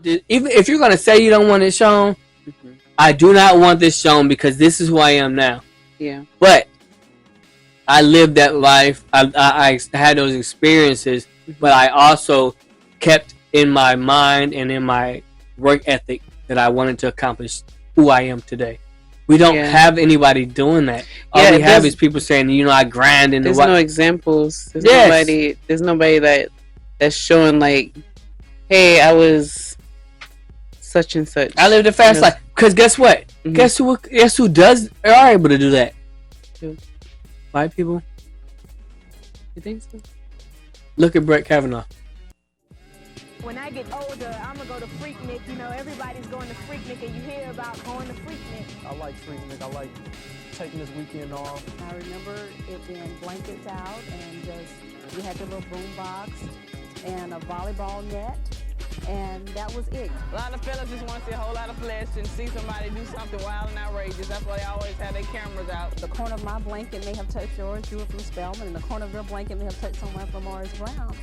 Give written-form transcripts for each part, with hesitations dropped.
Even if you're gonna say you don't want it shown, I do not want this shown because this is who I am now. Yeah. But I lived that life. I had those experiences, but I also kept in my mind and in my work ethic that I wanted to accomplish who I am today. We don't have anybody doing that. All we have is people saying, I grind in the There's no examples. There's nobody that's showing like, hey, I was such and such. I lived a fast life. Because guess what? Guess who are able to do that? Who? White people. You think so? Look at Brett Kavanaugh. When I get older, I'm going to go to Freaknik. Everybody's going to Freaknik, and you hear about going to Freaknik. I like Freaknik. I like taking this weekend off. I remember it being blankets out, and we had the little boom box and a volleyball net, and that was it. A lot of fellas just want to see a whole lot of flesh and see somebody do something wild and outrageous. That's why they always have their cameras out. The corner of my blanket may have touched yours. You were from Spelman, and the corner of your blanket may have touched someone from Morris Brown.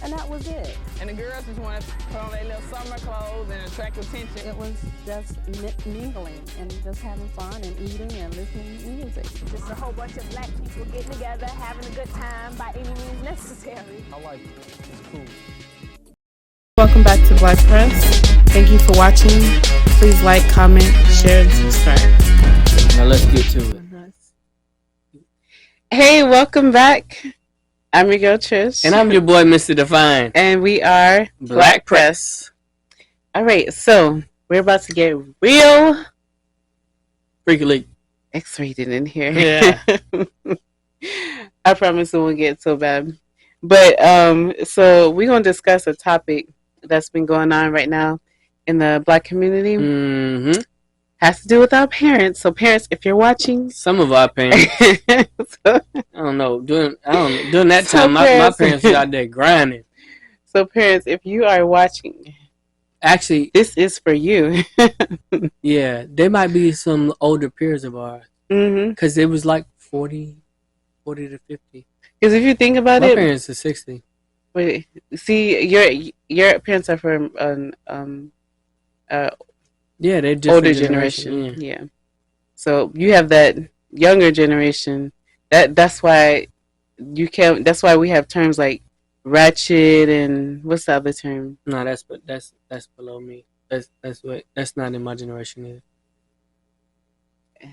And that was it. And the girls just want to put on their little summer clothes and attract attention. It was just mingling and just having fun and eating and listening to music. Just a whole bunch of black people getting together, having a good time by any means necessary. I like it. It's cool. Welcome back to Black Press. Thank you for watching. Please like, comment, share, and subscribe. Now let's get to it. Hey, welcome back. I'm your girl Trish. And I'm your boy, Mr. Define. And we are Black Press. All right, so we're about to get real freakily X-rated in here. Yeah. I promise it won't get so bad. But so we're going to discuss a topic that's been going on right now in the Black community. Mm-hmm. Has to do with our parents. So parents, if you're watching, some of our parents, I don't know. During that time, my parents was out there grinding. So parents, if you are watching, actually, this is for you. Yeah, they might be some older peers of ours. Because it was like 40 to 50. Because if you think about my it, parents are 60. Wait, see, your parents are from yeah, they're older generation. Yeah. So you have that younger generation. That's why you can't. That's why we have terms like ratchet and what's the other term? No, that's below me. That's not in my generation either.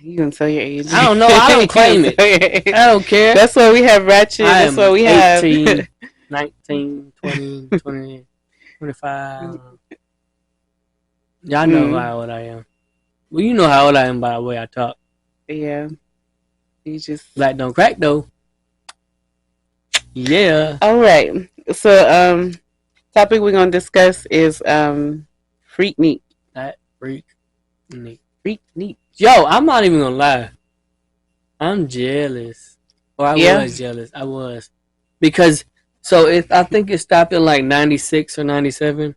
You gonna tell your age? I don't know. I don't claim it. I don't care. That's why we have ratchet. That's why we 18, have 19, 20, 20, 25. Y'all know how old I am. Well, you know how old I am by the way I talk. Yeah. You just black don't crack though. Yeah. All right. So topic we're gonna discuss is Freaknik. That Freaknik. Freaknik. Yo, I'm not even gonna lie. I'm jealous. Or I was jealous. I was. Because I think it stopped in like 96 or 97.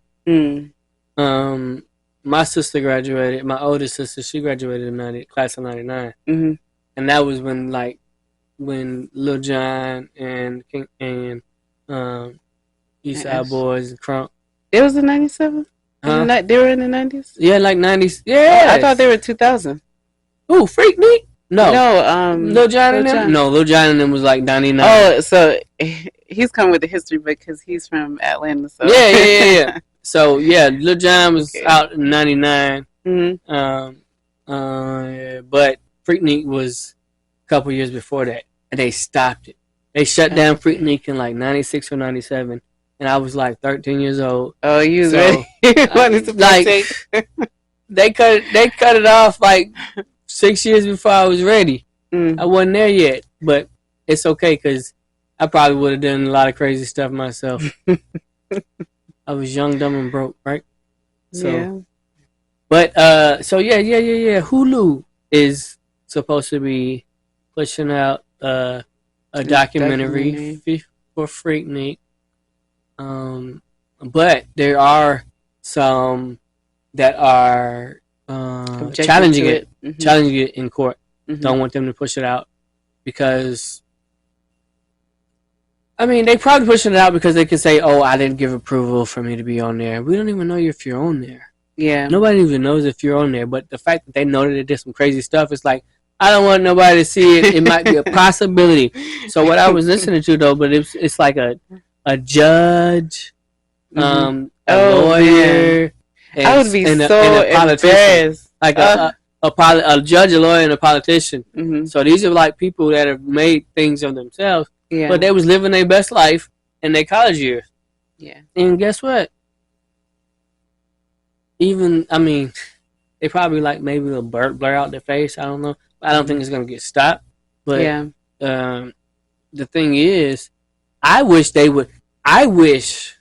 My sister graduated. My oldest sister, she graduated in class of 99, and that was when Lil Jon and Eastside Boys and Crunk. It was in 97. Huh? They were in the 90s. Yeah, like 90s. Yeah, I thought they were 2000. Ooh, Freaknik? No, Lil Jon and them. No, Lil Jon and them was like 99. Oh, so he's come with the history because he's from Atlanta. So yeah. So yeah, Lil Jon was out in 99. But Freaknik was a couple years before that, and they stopped it. They shut down Freaknik in like 96 or 97, and I was like 13 years old. Oh, you was ready? They cut it off like 6 years before I was ready. I wasn't there yet, but it's okay because I probably would have done a lot of crazy stuff myself. I was young, dumb, and broke, right? So, yeah. But yeah. Hulu is supposed to be pushing out a documentary for Freaknik. But there are some that are challenging it in court. Don't want them to push it out because I mean, they probably pushing it out because they can say, "Oh, I didn't give approval for me to be on there." We don't even know if you're on there. Yeah. Nobody even knows if you're on there. But the fact that they know that they did some crazy stuff, it's like, I don't want nobody to see it. It might be a possibility. So what I was listening to though, but it's like a judge, a lawyer. And, I would be and so embarrassed. Like a judge, a lawyer, and a politician. Mm-hmm. So these are like people that have made things of themselves. Yeah. But they was living their best life in their college years. Yeah. And guess what? Even, I mean, they probably like maybe will blur out their face. I don't know. I don't think it's going to get stopped. But yeah. The thing is, I wish they would. I wish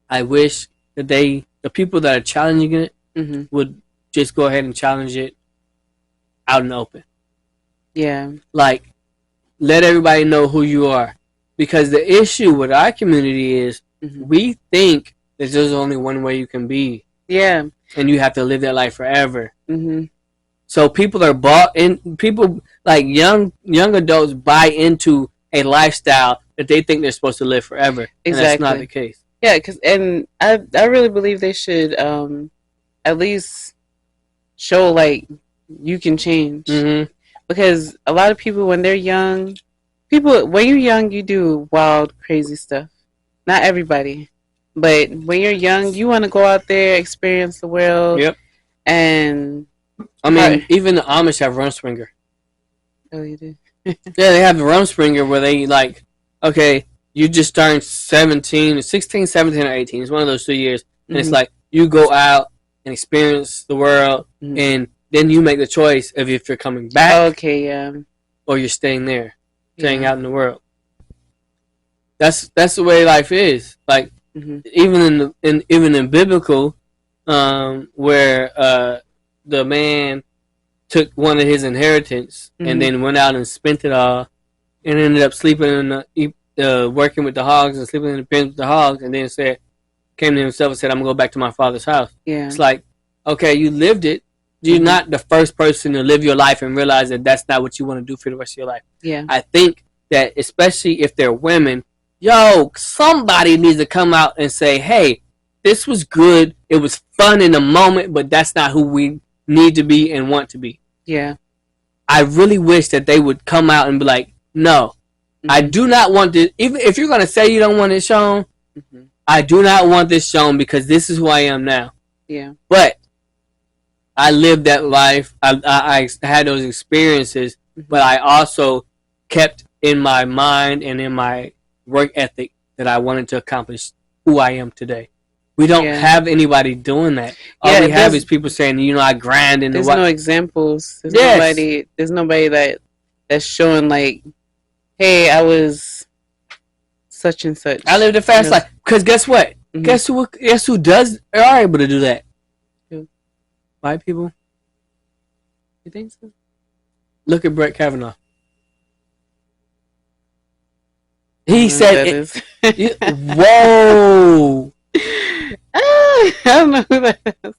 that the people that are challenging it would just go ahead and challenge it out in the open. Yeah. Like, let everybody know who you are. Because the issue with our community is we think that there's only one way you can be. Yeah. And you have to live that life forever. Mm-hmm. So people are bought in. People like young adults buy into a lifestyle that they think they're supposed to live forever. Exactly. And that's not the case. Yeah, and I really believe they should at least show like you can change. Mm-hmm. Because a lot of people when they're young, when you're young you do wild, crazy stuff. Not everybody. But when you're young, you want to go out there, experience the world. Yep. And I mean, even the Amish have Rumspringer. Oh, you do? Yeah, they have the Rumspringer where they like, okay, you just turned 16, 17, or 18. It's one of those 2 years. And it's like, you go out and experience the world, and then you make the choice of if you're coming back. Okay, yeah. Or you're staying there, staying out in the world. That's the way life is. Like, even in biblical, where the man took one of his inheritance and then went out and spent it all, and ended up sleeping in working with the hogs and sleeping in the pens with the hogs, and then came to himself and said, "I'm gonna go back to my father's house." Yeah, it's like, okay, you lived it. You're not the first person to live your life and realize that that's not what you want to do for the rest of your life. Yeah, I think that especially if they're women, somebody needs to come out and say, "Hey, this was good. It was fun in the moment, but that's not who we need to be and want to be." Yeah. I really wish that they would come out and be like, "No, I do not want this." Even if you're going to say you don't want it shown, I do not want this shown because this is who I am now. Yeah. But I lived that life. I had those experiences, but I also kept in my mind and in my work ethic that I wanted to accomplish who I am today. We don't have anybody doing that. All we have is people saying, I grind in the There's no examples. There's nobody that's showing like, hey, I was such and such. I lived a fast life. Because guess what? Guess who are able to do that? Who? White people. You think so? Look at Brett Kavanaugh. He said, "Whoa." I don't know who that is.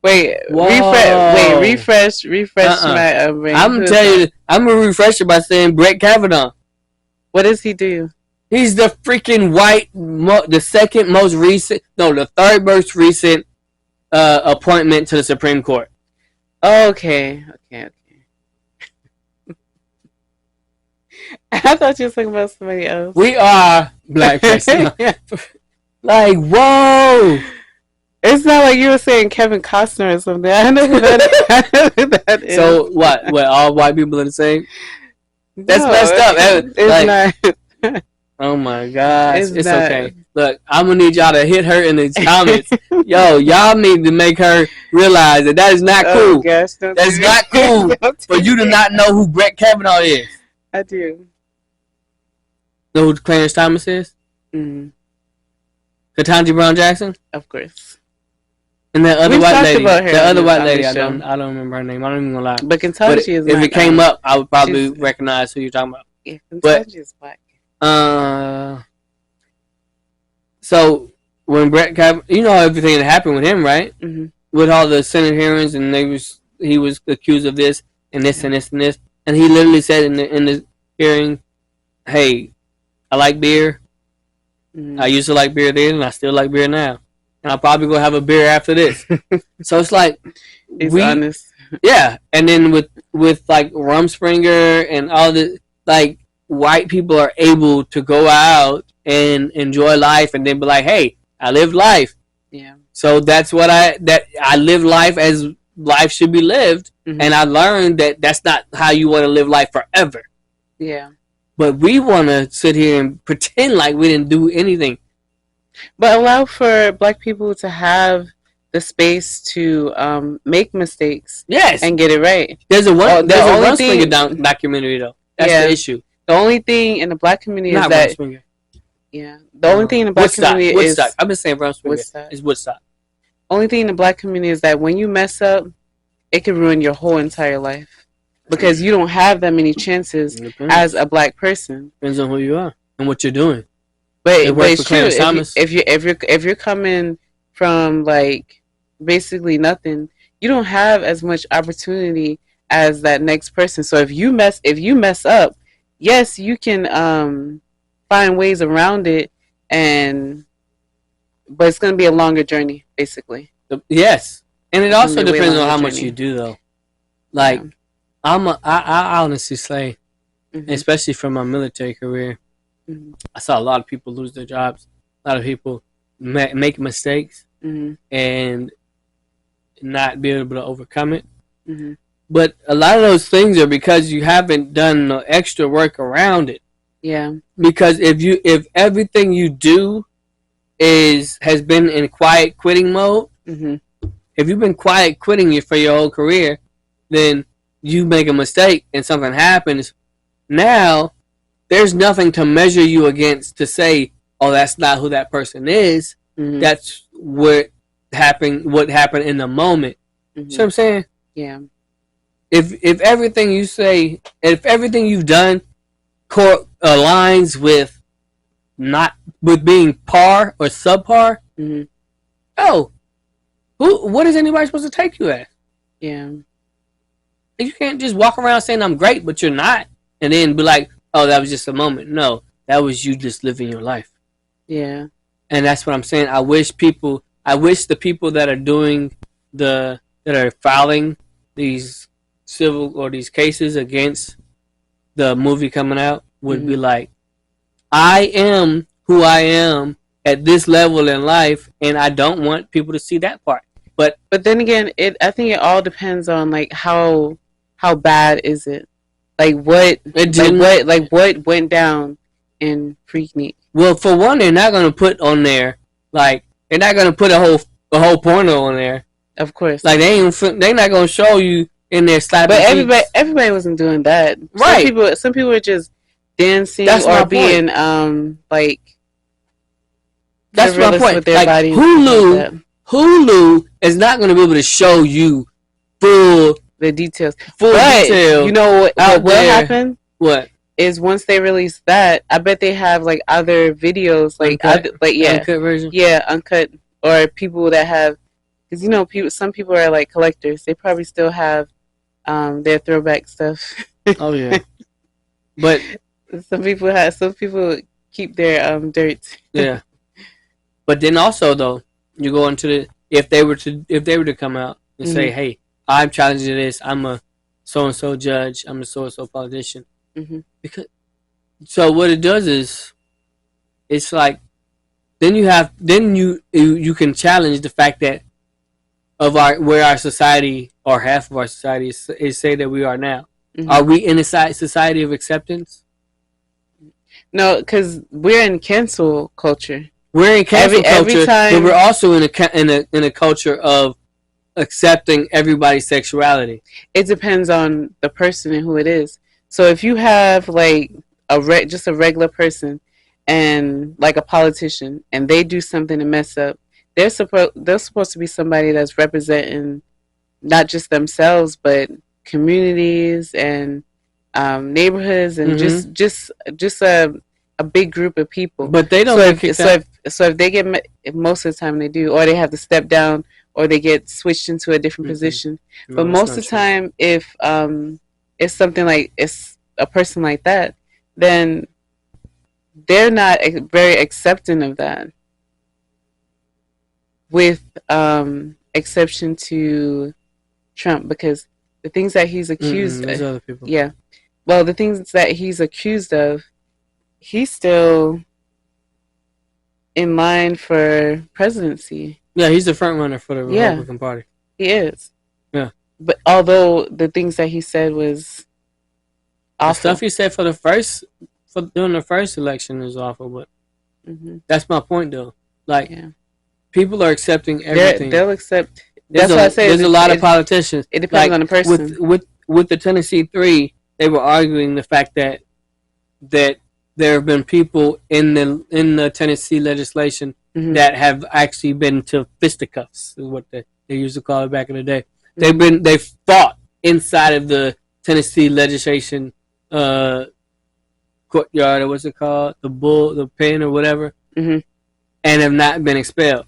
Wait, refresh my brain. I'm gonna tell you, I'm gonna refresh it by saying Brett Kavanaugh. What does he do? He's the freaking the third most recent appointment to the Supreme Court. Okay. I thought you were talking about somebody else. We are black person. Like, whoa! It's not like you were saying Kevin Costner or something. I know who that is. So what? All white people are the same? That's messed up. It's not. Oh my gosh! It's not. Okay. Look, I'm gonna need y'all to hit her in the comments. Y'all need to make her realize that is not cool. Gosh, that's not cool for you to not know who Brett Kavanaugh is. I do. Know who Clarence Thomas is? Ketanji Brown Jackson? Of course. And that other white lady. The other white lady, I don't remember her name. I don't even gonna lie. But Ketanji is if it came up, I would probably recognize who you're talking about. Yeah, Ketanji is black. So when Brett Kavanaugh, everything that happened with him, right? With all the Senate hearings, and he was accused of this and this and this and this, and he literally said in the hearing, "Hey, I like beer. Mm. I used to like beer then, and I still like beer now. And I'll probably go have a beer after this. So it's like He's honest. Yeah, and then with like Rumspringer and all the like white people are able to go out and enjoy life, and then be like, hey, I lived life. Yeah. So that's what I live life as life should be lived, and I learned that that's not how you want to live life forever. Yeah. But we want to sit here and pretend like we didn't do anything. But allow for Black people to have the space to make mistakes. Yes. And get it right. There's a Rumspringer documentary though. That's the issue. The only thing in the Black community Not is that Rumspringer. Yeah. The only thing in the Black community Woodstock. is I've been saying Rumspringer. It's Woodstock. Only thing in the Black community is that when you mess up, it can ruin your whole entire life. Because you don't have that many chances as a Black person. Depends on who you are and what you're doing. But it's true. If you're coming from like basically nothing, you don't have as much opportunity as that next person. So if you mess up, yes, you can find ways around it, but it's going to be a longer journey, basically. Yes, and it also depends on how much you do, though. Like, I honestly say, especially from my military career, I saw a lot of people lose their jobs. A lot of people make mistakes and not be able to overcome it. But a lot of those things are because you haven't done the extra work around it. Yeah. Because if everything you do has been in quiet quitting mode, if you've been quiet quitting for your whole career, then you make a mistake and something happens. Now there's nothing to measure you against to say, oh, that's not who that person is. That's what happened in the moment. See what I'm saying? Yeah. If everything you say, if everything you've done aligns with being par or subpar, what is anybody supposed to take you as? Yeah. You can't just walk around saying I'm great, but you're not, and then be like, oh, that was just a moment. No, that was you just living your life. Yeah. And that's what I'm saying. I wish the people that are filing these civil or these cases against the movie coming out would be like, I am who I am at this level in life, and I don't want people to see that part. But then again, I think it all depends on like how bad is it? Like what went down in Freaknik? Well, for one, they're not going to put on there they're not going to put a whole porno on there. Of course, like they're not going to show you in there slapping. But everybody wasn't doing that. Right. Some people were just dancing or being like. That's my point. With their bodies Hulu is not going to be able to show you the details. Detail. You know what happened? What is once they release that, I bet they have like other videos, like uncut version. Yeah, uncut, or people that have, because some people are like collectors. They probably still have their throwback stuff. Oh yeah, but some people keep their dirt. Yeah, but then also though, you go into if they were to come out and say, hey, I'm challenging this. I'm a so and so judge. I'm a so and so politician. So what it does is, it's like then you can challenge the fact that where our society or half of our society is say that we are now. Are we in a society of acceptance? No, because we're in cancel culture. We're in cancel culture, but we're also in a culture of accepting everybody's sexuality. It depends on the person and who it is. So if you have like just a regular person and like a politician, and they do something to mess up, they're supposed to be somebody that's representing not just themselves but communities and neighborhoods and just a big group of people. But they don't. So if they get, most of the time they do, or they have to step down, or they get switched into a different position. No, but most of the time, if it's something like it's a person like that, then they're not very accepting of that, with exception to Trump, because the things that he's accused There's of, other people. yeah, well, the things that he's accused of, he's still in line for presidency. Yeah, he's the front runner for the Republican Party. He is. Yeah. But although the things that he said was awful. The stuff he said during the first election is awful, but that's my point though. Like, people are accepting everything. They'll accept. That's why I say there's a lot of politicians. It depends on the person. With the Tennessee 3, they were arguing the fact that there have been people in the Tennessee legislation that have actually been to fisticuffs, is what they used to call it back in the day. They fought inside of the Tennessee legislation courtyard, or what's it called, the pen or whatever, and have not been expelled.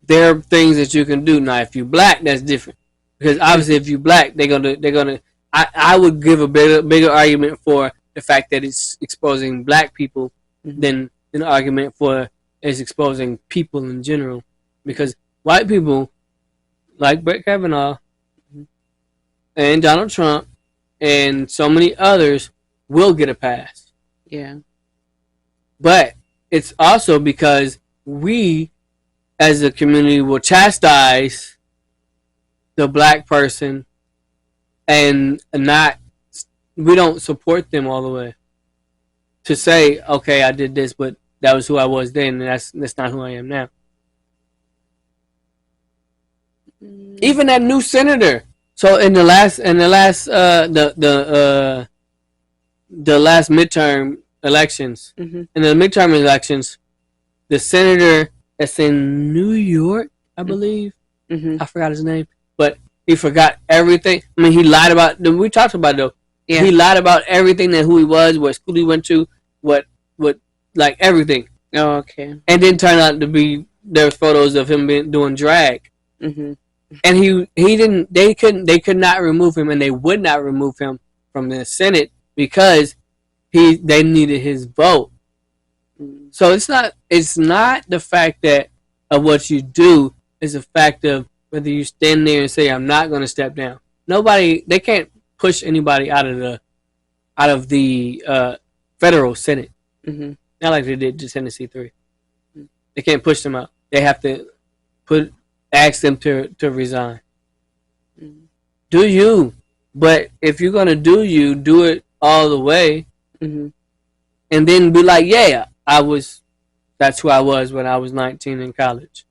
There are things that you can do. Now, if you black, that's different, because obviously if you black, they're gonna. I would give a bigger argument for the fact that it's exposing black people than an argument for it's exposing people in general, because white people like Brett Kavanaugh and Donald Trump and so many others will get a pass. Yeah. But it's also because we as a community will chastise the black person and we don't support them all the way to say, okay, I did this, but that was who I was then, and that's not who I am now. Even that new senator. So in the last midterm elections, in the midterm elections, the senator that's in New York, I believe, I forgot his name, but he forgot everything. I mean, he lied about. We talked about it though. Yeah. He lied about everything, that who he was, what school he went to, what like everything. Oh, okay. And then turned out to be there's photos of him doing drag. And he didn't. They could not remove him, and they would not remove him from the Senate because they needed his vote. So it's not the fact of what you do. It's the fact of whether you stand there and say, I'm not going to step down. They can't push anybody out of the federal Senate. Not like they did to Tennessee 3. They can't push them out. They have to ask them to resign. Do you? But if you're going to do it all the way. And then be like, yeah, that's who I was when I was 19 in college.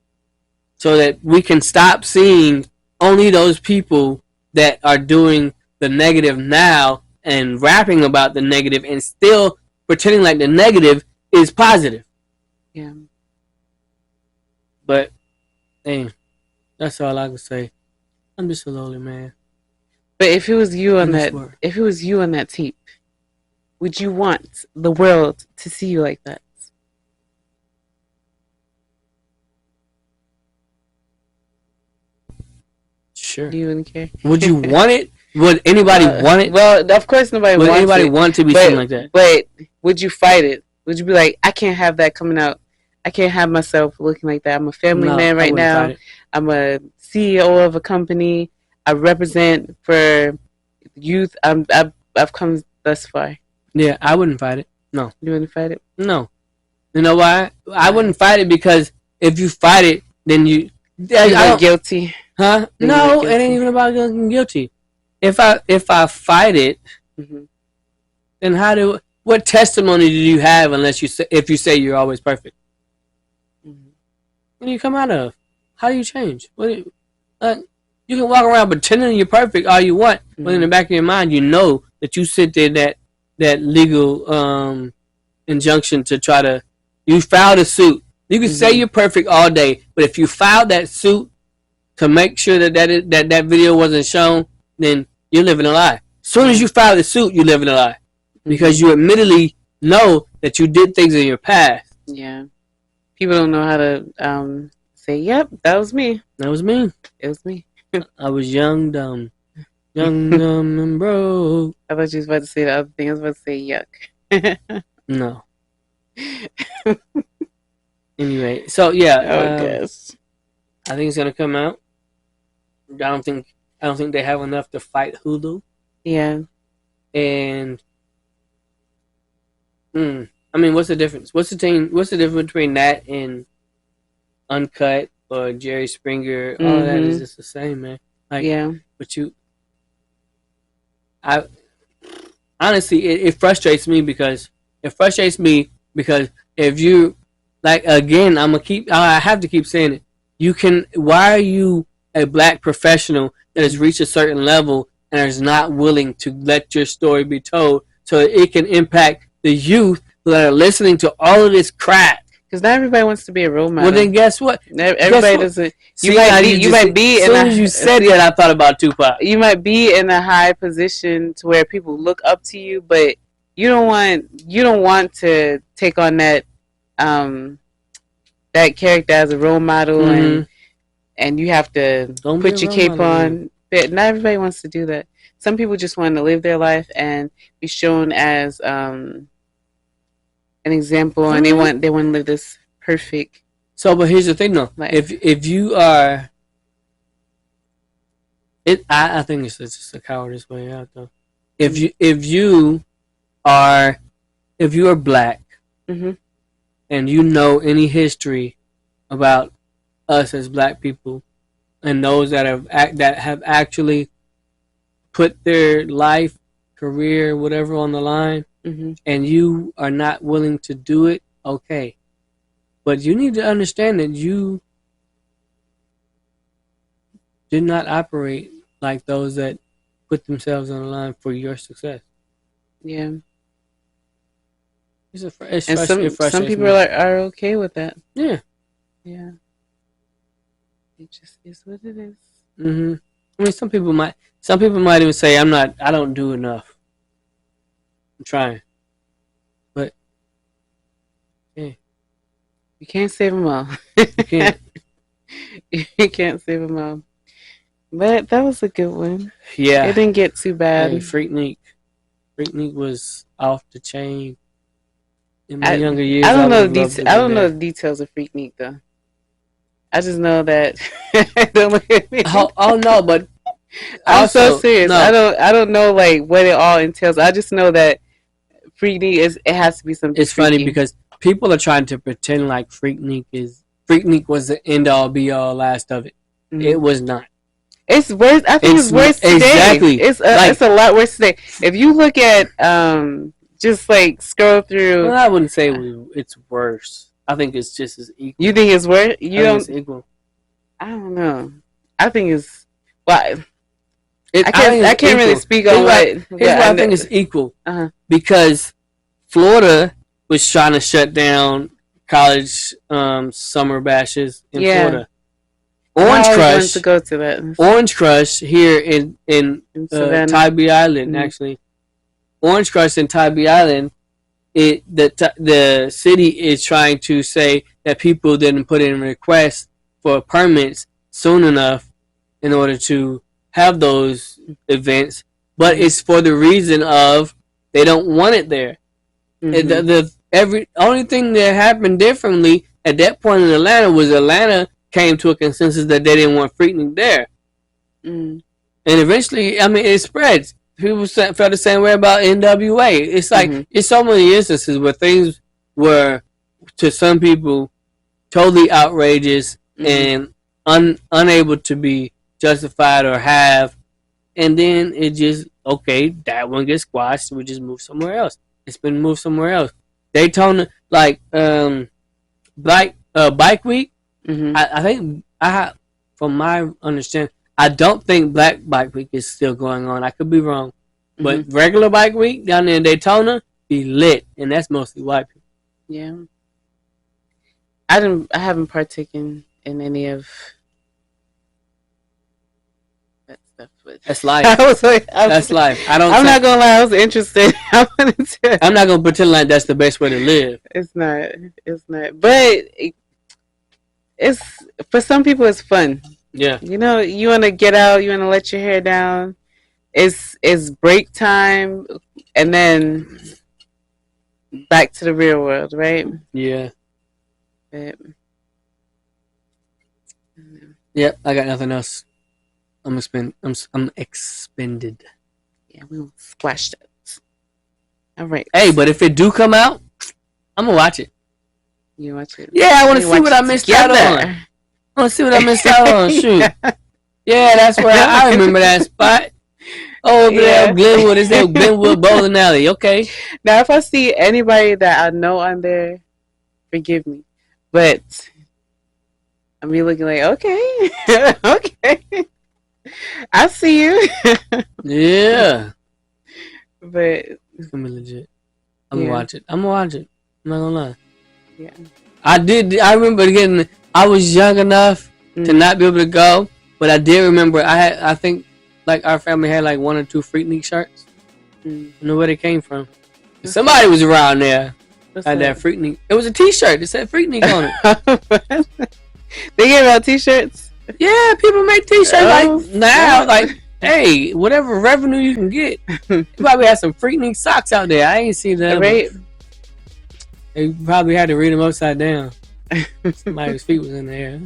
So that we can stop seeing only those people that are doing the negative now and rapping about the negative and still pretending like the negative is positive. Yeah. But, hey, that's all I can say. I'm just a lonely man. But if it was you on that tape, would you want the world to see you like that? Sure. Do you even care? Would you want it? Would anybody want it? Well, of course nobody wants it. Would anybody want to be seen like that? But would you fight it? Would you be like, I can't have that coming out. I can't have myself looking like that. I'm a family man right now. I'm a CEO of a company. I represent for youth. I've come thus far. Yeah, I wouldn't fight it. No. You wouldn't fight it? No. You know why? I wouldn't fight it because if you fight it, then you're guilty. Huh? No, it ain't even about getting guilty. If I fight it, then what testimony do you have if you say you're always perfect? What do you come out of? How do you change? You can walk around pretending you're perfect all you want, but in the back of your mind, you know that you sit there that legal injunction to try to. You filed a suit. You can say you're perfect all day, but if you filed that suit to make sure that video wasn't shown, then you're living a lie. As soon as you file the suit, you live in a lie because you admittedly know that you did things in your past. Yeah, people don't know how to say, "Yep, that was me. That was me. It was me. I was young, dumb, and broke." I thought you was about to say the other thing. I was about to say yuck. No. Anyway, so yeah, gosh. I think it's gonna come out. I don't think they have enough to fight Hulu. Yeah. And I mean, what's the difference? What's the difference between that and Uncut or Jerry Springer? All of that is just the same, man. Like, yeah. But I honestly, it frustrates me because if you like, again, I have to keep saying it. You can. Why are you a black professional that has reached a certain level and is not willing to let your story be told so that it can impact the youth that are listening to all of this crap? Because not everybody wants to be a role model. Well, then guess what? Everybody doesn't. You might be. As soon as you said that, I thought about Tupac. You might be in a high position to where people look up to you, but you don't want to take on that that character as a role model, and you have to put your cape on. But not everybody wants to do that. Some people just want to live their life and be shown as an example, and they want to live this perfect. So, but here's the thing, though. If you are, I think it's just a cowardice way out, though. If you are black, and you know any history about us as black people, and those that have actually put their life, career, whatever on the line, and you are not willing to do it, okay. But you need to understand that you did not operate like those that put themselves on the line for your success. Yeah. Some people are okay with that. Yeah. Yeah. It just is what it is. I mean, some people might even say, I don't do enough. I'm trying. But, yeah. You can't save them all. You can't. You can't save them all. But that was a good one. Yeah. It didn't get too bad. Hey, Freaknik was off the chain. In my younger years, I don't know the details of Freaknik though. I just know that. Don't look at me. Oh no, but I'm so serious. No. I don't know like what it all entails. I just know that Freaknik it has to be something. It's freaky. Funny because people are trying to pretend like Freaknik was the end all be all last of it. It was not. It's worse. I think it's worse today. Exactly. It's a lot worse today. If you look at just like scroll through. Well, I wouldn't say it's worse. I think it's just as equal. You think it's worse? It's equal. I don't know. I think it's. Well, I can't really speak on what. Here's why I think it's equal. Because Florida was trying to shut down college summer bashes in Florida. Orange Crush. To go to that. Orange Crush here in Tybee Island, actually. Orange Crush in Tybee Island. The city is trying to say that people didn't put in requests for permits soon enough in order to have those events, but it's for the reason of they don't want it there. The only thing that happened differently at that point in Atlanta was Atlanta came to a consensus that they didn't want Freaknik there, and eventually, I mean, it spreads. People felt the same way about NWA. It's like it's so many instances where things were to some people totally outrageous and unable to be justified or have, and then it just that one gets squashed. We just move somewhere else. It's been moved somewhere else. Daytona, like Bike Week. I think from my understanding, I don't think Black Bike Week is still going on. I could be wrong, but regular Bike Week down there in Daytona be lit, and that's mostly white people. Yeah, I haven't partaken in any of that stuff. But that's life. That's life. I'm not gonna lie. I was interested. I'm not gonna pretend like that's the best way to live. It's not. But it's for some people. It's fun. Yeah. You know, you want to get out. You want to let your hair down. It's break time, and then back to the real world, right? Yeah. But, Yep. I got nothing else. I'm expended. yeah, we will squash that. All right. Hey, but if it do come out, I'm gonna watch it. You watch it? Yeah, I want to We see watch what it I missed out together. on. I want to see what I missed out on. Shoot. Yeah, that's where I remember that spot. Oh, over there, Glenwood. Is there Glenwood Bowling Alley? Okay. Now, if I see anybody that I know on there, forgive me, but I be looking like, okay, okay, I see you. Yeah. But It's gonna be legit. I'm gonna watch it. I'm not gonna lie. Yeah. I remember getting. I was young enough to not be able to go, but I did remember. I think like our family had like 1 or 2 Freaknik shirts. I know where they came from. Somebody was around there. Had that Freaknik. It was a T-shirt that said Freaknik on it. They gave out T-shirts. Yeah, people make T-shirts like now. Like, hey, whatever revenue you can get. You probably had some Freaknik socks out there. I ain't seen them. Right. They probably had to read them upside down. Somebody's feet was in the air.